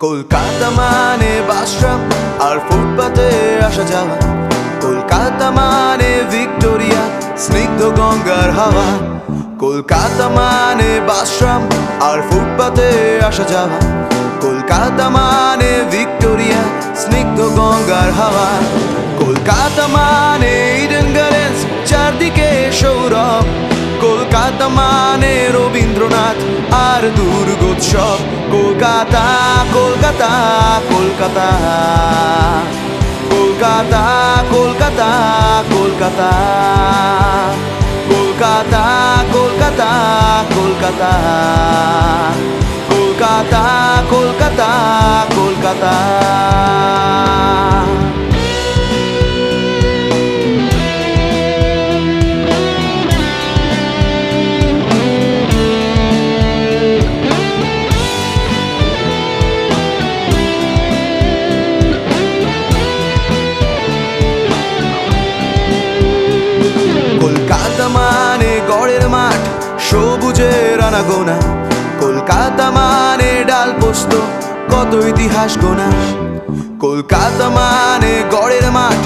কলকাতা মানে বাসরাম আর ফুটপাতে আসা যাওয়া, কলকাতা মানে ভিক্টোরিয়া, স্নিগ্ধ গঙ্গার হাওয়া। কলকাতা মানে বাসরাম আর ফুটপাতে আসা যাওয়া, কলকাতা মানে ভিক্টোরিয়া, স্নিগ্ধ গঙ্গার হাওয়া। কলকাতা মানে ইডেন গার্ডেন্স, চারদিকে সৌরভ। কলকাতা মানে রবীন্দ্রনাথ আর দুর্গোৎসব। কলকাতা কলকাতা কলকাতা কলকাতা কলকাতা কলকাতা কলকাতা কলকাতা কলকাতা কলকাতা কলকাতা কলকাতা। কলকাতা মানে গড়ের মাঠ, সবুজের আনাগোনা। কলকাতা মানে ডাল পোস্ত, কত ইতিহাস গোনা। কলকাতা মানে গড়ের মাঠ,